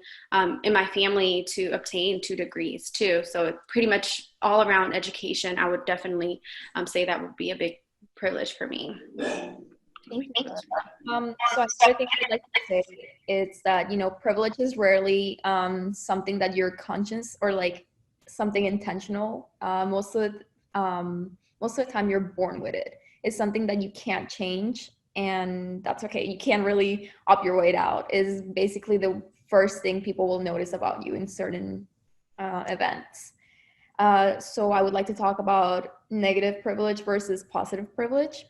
in my family to obtain 2 degrees too. So pretty much all around education, I would definitely say that would be a big privilege for me. Thank you. So another thing I'd like to say is that, privilege is rarely something that you're conscious or like something intentional. Most of the time you're born with it. It's something that you can't change, and that's okay. You can't really opt your way out, is basically the first thing people will notice about you in certain events. So I would like to talk about negative privilege versus positive privilege.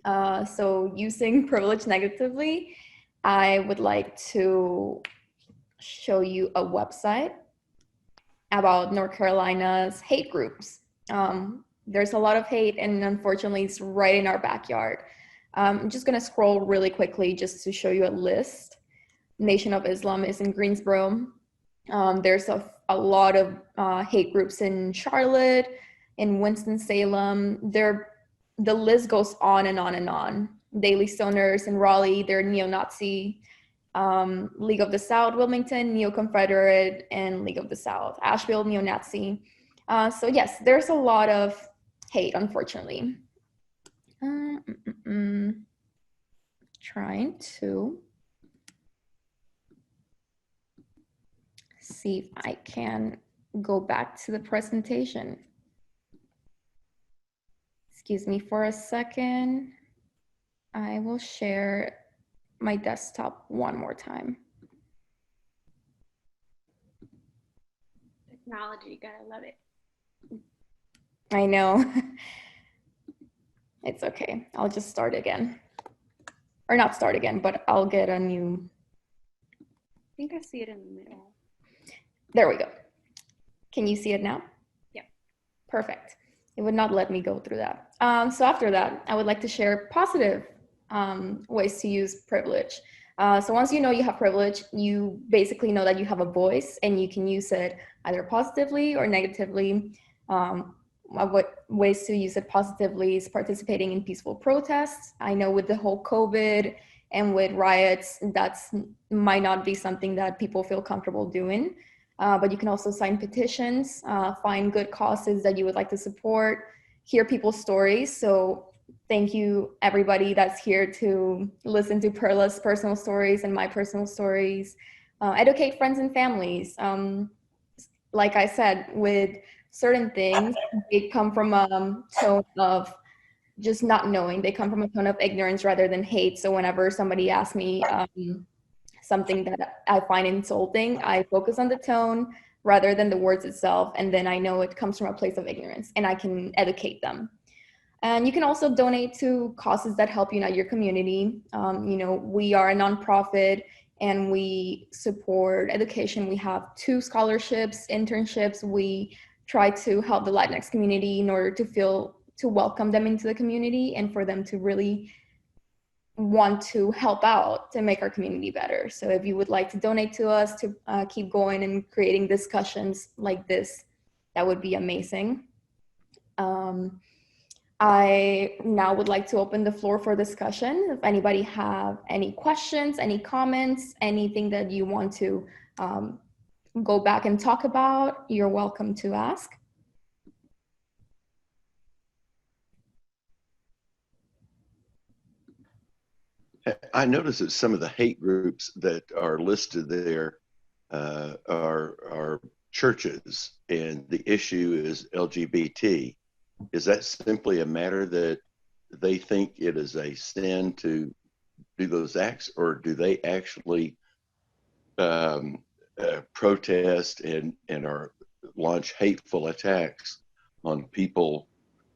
So using privilege negatively, I would like to show you a website about North Carolina's hate groups. There's a lot of hate, and unfortunately it's right in our backyard. I'm just gonna scroll really quickly just to show you a list. Nation of Islam is in Greensboro. There's a lot of hate groups in Charlotte, in Winston-Salem. The list goes on and on and on. Daily Stoners in Raleigh, they're neo-Nazi. League of the South, Wilmington, neo-Confederate, and League of the South. Asheville, neo-Nazi. So yes, there's a lot of hate, unfortunately. Trying to see if I can go back to the presentation. Excuse me for a second. I will share my desktop one more time. Technology, gotta love it. I know. It's okay. I'll just start again. Or not start again, but I'll get a new. I think I see it in the middle. There we go. Can you see it now? Yeah. Perfect. It would not let me go through that. So after that, I would like to share positive ways to use privilege. So once you know you have privilege, you basically know that you have a voice, and you can use it either positively or negatively. What ways to use it positively is participating in peaceful protests. I know with the whole COVID and with riots, that's might not be something that people feel comfortable doing. But you can also sign petitions, find good causes that you would like to support, hear people's stories. So thank you, everybody that's here to listen to Perla's personal stories and my personal stories. Educate friends and families. Like I said, with certain things, they come from a tone of just not knowing. They come from a tone of ignorance rather than hate. So whenever somebody asks me something that I find insulting, I focus on the tone rather than the words itself. And then I know it comes from a place of ignorance and I can educate them. And you can also donate to causes that help unite your community. We are a nonprofit and we support education. We have 2 scholarships, internships. We try to help the Latinx community in order to welcome them into the community and for them to really want to help out to make our community better. So if you would like to donate to us to keep going and creating discussions like this, that would be amazing. I now would like to open the floor for discussion. If anybody have any questions, any comments, anything that you want to go back and talk about, you're welcome to ask. I noticed that some of the hate groups that are listed there are churches, and the issue is LGBT. Is that simply a matter that they think it is a sin to do those acts, or do they actually protest and are launch hateful attacks on people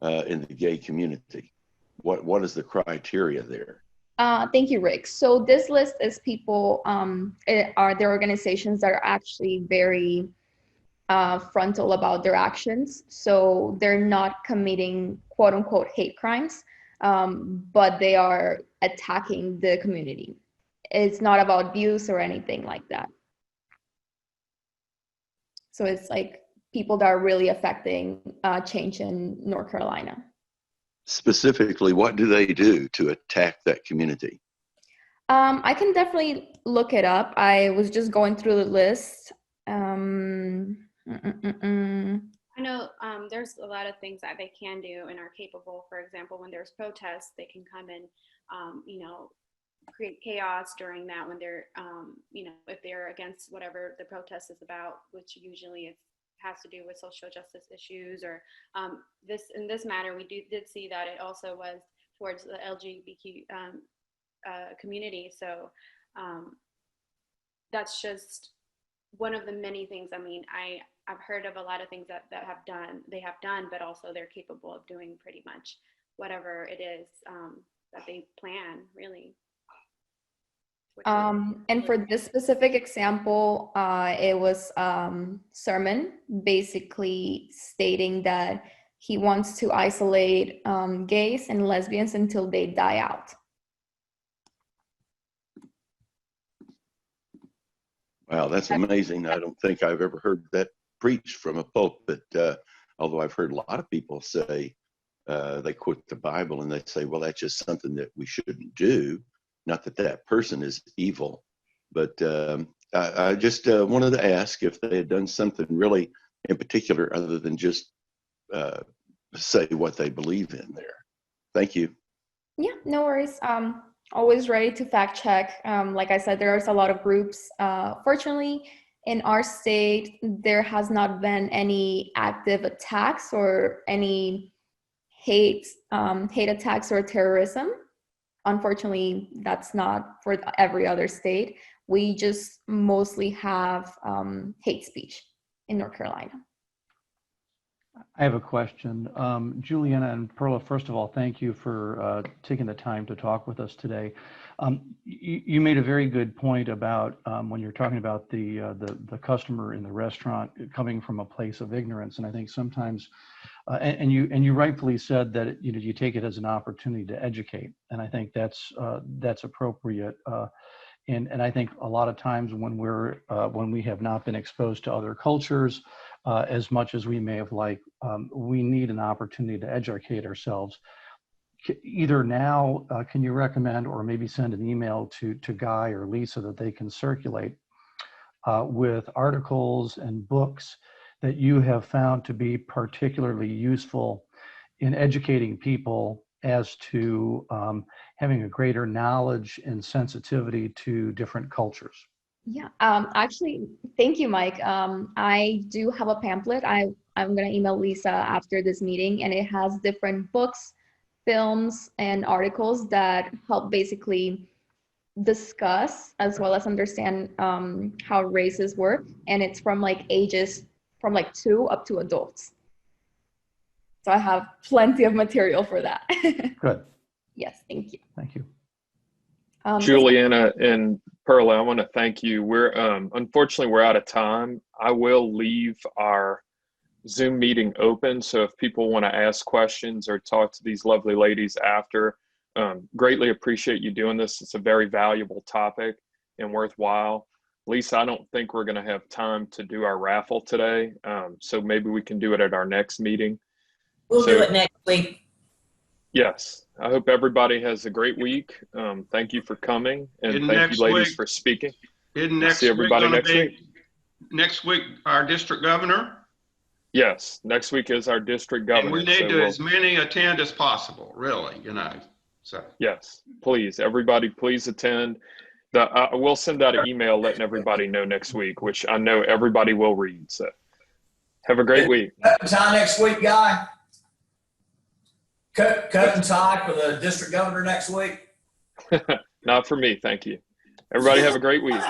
in the gay community? What is the criteria there? Thank you, Rick. So this list is people, are there organizations that are actually very frontal about their actions. So they're not committing quote unquote hate crimes, but they are attacking the community. It's not about abuse or anything like that. So it's like people that are really affecting change in North Carolina. Specifically, what do they do to attack that community? I can definitely look it up. I was just going through the list. I know there's a lot of things that they can do and are capable. For example, when there's protests, they can come and, create chaos during that when they're, if they're against whatever the protest is about, which usually has to do with social justice issues or in this matter, we did see that it also was towards the LGBTQ community. So that's just one of the many things. I mean, I've heard of a lot of things that they have done, but also they're capable of doing pretty much whatever it is that they plan, really. And for this specific example, it was Sermon basically stating that he wants to isolate gays and lesbians until they die out. Wow, that's amazing. I don't think I've ever heard that preached from a pulpit, although I've heard a lot of people say, they quote the Bible and they say, well, that's just something that we shouldn't do. Not that that person is evil, but I just wanted to ask if they had done something really in particular other than just say what they believe in there. Thank you. Yeah, no worries. Always ready to fact check. Like I said, there's a lot of groups. Fortunately, in our state, there has not been any active attacks or any hate attacks or terrorism. Unfortunately, that's not for every other state. We just mostly have hate speech in North Carolina. I have a question. Juliana and Perla, first of all, thank you for taking the time to talk with us today. You made a very good point about when you're talking about the customer in the restaurant coming from a place of ignorance. And I think sometimes, and you rightfully said that you take it as an opportunity to educate. And I think that's appropriate. And I think a lot of times when we have not been exposed to other cultures as much as we may have liked, we need an opportunity to educate ourselves. Either now, can you recommend or maybe send an email to Guy or Lisa that they can circulate with articles and books that you have found to be particularly useful in educating people as to having a greater knowledge and sensitivity to different cultures. Yeah, actually, thank you, Mike. I do have a pamphlet. I'm going to email Lisa after this meeting, and it has different books, films, and articles that help basically discuss as well as understand how races work. And it's from like ages from like 2 up to adults. So I have plenty of material for that. Good. Yes, thank you. Thank you. Juliana and Perla, I want to thank you. We're unfortunately we're out of time. I will leave our Zoom meeting open, so if people want to ask questions or talk to these lovely ladies after, greatly appreciate you doing this. It's a very valuable topic and worthwhile. Lisa, I don't think we're going to have time to do our raffle today, so maybe we can do it at our next meeting. We'll do it next week. Yes. I hope everybody has a great week. Thank you for coming, and thank you ladies for speaking. See everybody next week. Next week, our district governor? Yes, next week is our district governor. And we need to as many attend as possible, really, you know. So yes, please, everybody, please attend. I will send out an email letting everybody know next week, which I know everybody will read. So have a great week. Time next week, Guy? Cut and tie for the district governor next week? Not for me, thank you. Everybody have a great week.